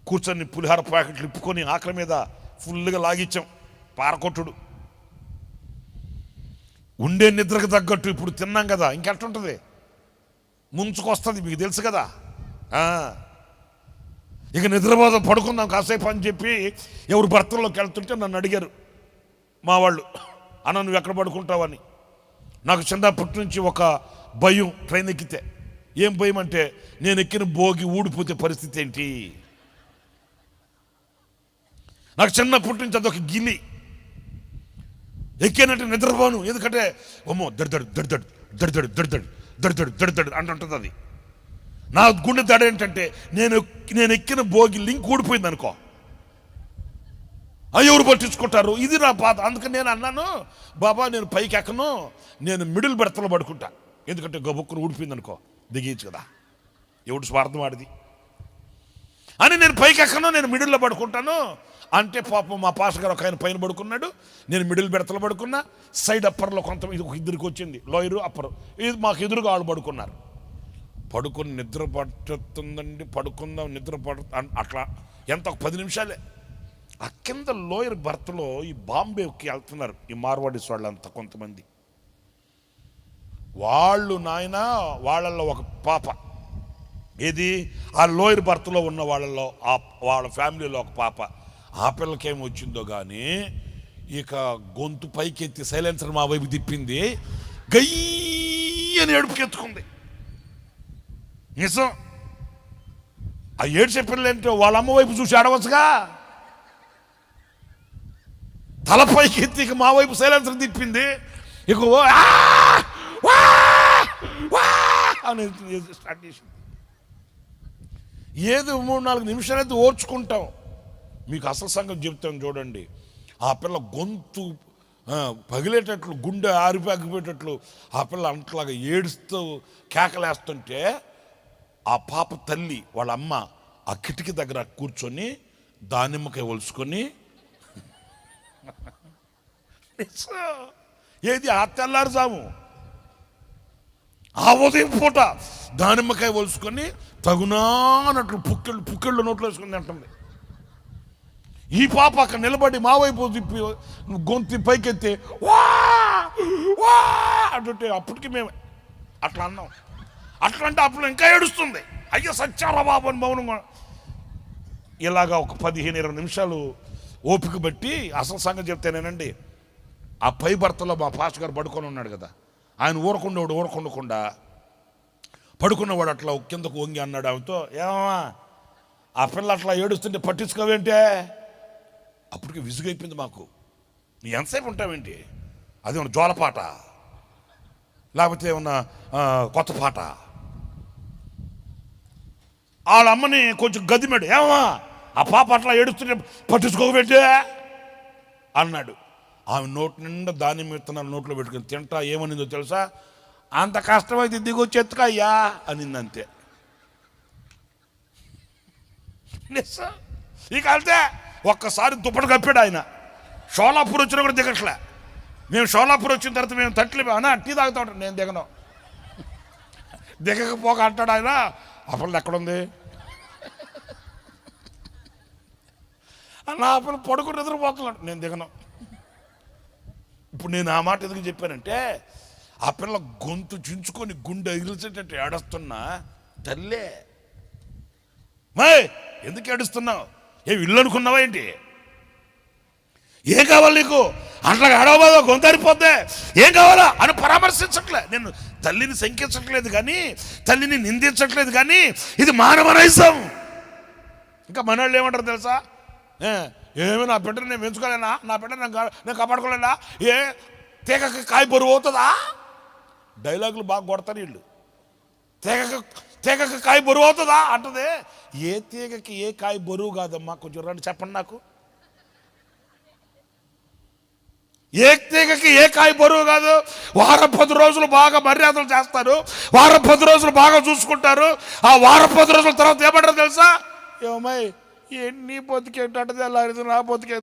కూర్చొని పులిహార ప్యాకెట్లు ఇప్పుకొని ఆకలి మీద ఫుల్గా లాగిచ్చాం. పారకొట్టుడు ఉండే నిద్రకు తగ్గట్టు ఇప్పుడు తిన్నాం కదా, ఇంకెట్టుంటుంది, ముంచుకొస్తుంది, మీకు తెలుసు కదా. ఇక నిద్రపోద పడుకుందాం కాసేపు అని చెప్పి ఎవరు భర్తల్లోకి వెళ్తుంటే నన్ను అడిగారు మా వాళ్ళు, అన్న నువ్వు ఎక్కడ పడుకుంటావని. నాకు చిన్నప్పటి నుంచి ఒక భయం, ట్రైన్ ఎక్కితే. ఏం భయం అంటే నేను ఎక్కిన భోగి ఊడిపోతే పరిస్థితి ఏంటి. నాకు చిన్నప్పటి నుంచి అదొక గిలి. ఎక్కినట్టు నిద్రపోను, ఎందుకంటే అమ్మో దడిదడు దడిదడు దడిదడు దడిదడు దడిదడు దడిదడు అంటుంటుంది అది. నా గుండె దడ ఏంటంటే నేను ఎక్కిన భోగి లింక్ ఊడిపోయింది అనుకో, ఎవరు పట్టించుకుంటారు, ఇది నా బాధ. అందుకని నేను అన్నాను, బాబా నేను పైకి ఎక్కను, నేను మిడిల్ బెర్త్లో పడుకుంటా, ఎందుకంటే గబుక్కును ఊడిపోయింది అనుకో దిగేయచ్చు కదా, ఎవడు స్వార్థం వాడిది అని నేను పైకి ఎక్కను, నేను మిడిల్లో పడుకుంటాను అంటే. పాపం మా పాస్ గారు ఒక ఆయన పైన పడుకున్నాడు, నేను మిడిల్ బెర్త్లో పడుకున్నా. సైడ్ అప్పర్లో కొంత ఇద్దరికి వచ్చింది, లోయరు అప్పరు, ఇది మాకు ఎదురుగా వాళ్ళు పడుకున్నారు. పడుకుని నిద్ర పడుతుందండి, పడుకుందాం నిద్ర అట్లా ఎంత ఒక 10 నిమిషాలే. ఆ కింద లోయర్ బర్త్లో ఈ బాంబేకి వెళ్తున్నారు ఈ మార్వాడీస్ వాళ్ళంతా కొంతమంది. వాళ్ళు నాయన వాళ్ళల్లో ఒక పాప, ఏది ఆ లోయర్ బర్త్లో ఉన్న వాళ్ళల్లో వాళ్ళ ఫ్యామిలీలో ఒక పాప. ఆ పిల్లకేం వచ్చిందో కానీ ఇక గొంతు పైకెత్తి సైలెన్సర్ మా వైపు తిప్పింది, గయ్యని ఏడుపుకెత్తుకుంది. నిజం, ఆ ఏడ్చే పిల్లలేంటో వాళ్ళ అమ్మ వైపు చూసి ఆడవచ్చుగా, తలపైకి ఎత్తి ఇక మా వైపు సైలెన్సర్ తిప్పింది. ఇక అని స్టార్ట్ చేసింది. ఏదో 3-4 నిమిషాలైతే ఓర్చుకుంటాం. మీకు అసలు సంగతి చెప్తాను చూడండి. ఆ పిల్ల గొంతు పగిలేటట్లు, గుండె ఆరిపాకిపోయేటట్లు ఆ పిల్ల అంట్లాగా ఏడుస్తూ కేకలేస్తుంటే ఆ పాప తల్లి వాళ్ళ అమ్మ ఆ కిటికీ దగ్గర కూర్చొని దానిమ్మకాయ ఒలుచుకొని, ఏది ఆ తెల్లారుజాము ఆ ఉదయం పూట దానిమ్మకాయ ఒలుచుకొని తగునానట్లు పుక్కెళ్ళు నోట్లో వేసుకుని అంటుంది. ఈ పాప అక్కడ నిలబడి మా వైపు తిప్పి గొంతు పైకెత్తి వా వా అంటుంటే అప్పటికి మేము అట్లా అన్నాం. అట్లా అంటే అప్పుడు ఇంకా ఏడుస్తుంది, అయ్యో సచ్చారా బాబు అని మౌనంగా. ఇలాగా ఒక 15-20 నిమిషాలు ఓపిక బట్టి అసలు సంగతి చెప్తేనేనండి. ఆ పై భర్తలో మా పాస్ గారు పడుకొని ఉన్నాడు కదా, ఆయన ఊరకుండా పడుకున్నవాడు అట్లా కిందకు వంగి అన్నాడు ఆమెతో, ఏమా ఆ పిల్ల అట్లా ఏడుస్తుంటే పట్టించుకోవేంటే. అప్పటికి విసుగైపోయింది మాకు, నీ ఎంతసేపు ఉంటావేంటి, అది ఏమన్నా జోలపాట లేకపోతే ఏమన్నా కొత్త పాట. వాళ్ళ అమ్మని కొంచెం గదిమాడు, ఏమా ఆ పాప అట్లా ఏడుస్తుంటే పట్టించుకోవేంటే అన్నాడు. ఆమె నోటి నిండా దానిమ్మ విత్తనాలు నోట్లో పెట్టుకుని తింటా ఏమనిందో తెలుసా, అంత కష్టమైతే దిగొచ్చి ఎత్తుకయ్యా అనింది అంతే. ఇక అంతే, ఒక్కసారి దుప్పటి కప్పాడు ఆయన. షోలాపూర్ వచ్చినా కూడా దిగట్లే. మేము షోలాపూర్ వచ్చిన తర్వాత మేము తట్లు అన్నా టీ తాగుతా ఉంటాం, నేను దిగను, దిగకపోక అంటాడు ఆయన. అప్పుడు ఎక్కడుంది అన్న, అప్పుడు పడుకుని నిద్రపోతున్నాడు, నేను దిగను. ఇప్పుడు నేను ఆ మాట ఎందుకు చెప్పానంటే, ఆ పిల్ల గొంతు చించుకొని గుండె ఎగిల్చేటట్టు ఏడుస్తున్నా తల్లే. మై ఎందుకు ఏడుస్తున్నావు, ఏ ఇల్లు అనుకున్నావా ఏంటి, ఏం కావాలి నీకు, అట్లా ఆడవబాదో గొంతరిపోద్దే, ఏం కావాలా అని పరామర్శించట్లే. నేను తల్లిని శంకించట్లేదు కానీ, తల్లిని నిందించట్లేదు కానీ, ఇది మానవ నైజం. ఇంకా మన వాళ్ళు ఏమంటారు తెలుసా, ఏమి నా బిడ్డను నేను పెంచుకోలేనా, నా బిడ్డ నేను కాపాడుకోలేనా, ఏ తీగకి కాయ బరువు అవుతుందా. డైలాగులు బాగా కొడతారు వీళ్ళు. తీగకి కాయ బరువు అవుతుందా అంటది. ఏ తీగకి ఏ కాయ బరువు కాదమ్మా, కొంచెం రండి చెప్పండి నాకు. ఏ తీగకి ఏ కాయ బరువు కాదు. వారం 10 రోజులు బాగా మర్యాదలు చేస్తారు, వారం 10 రోజులు బాగా చూసుకుంటారు. ఆ వారం 10 రోజుల తర్వాత ఏమంటారు తెలుసా, ఏమై నీ బతికేంటే నా బతికే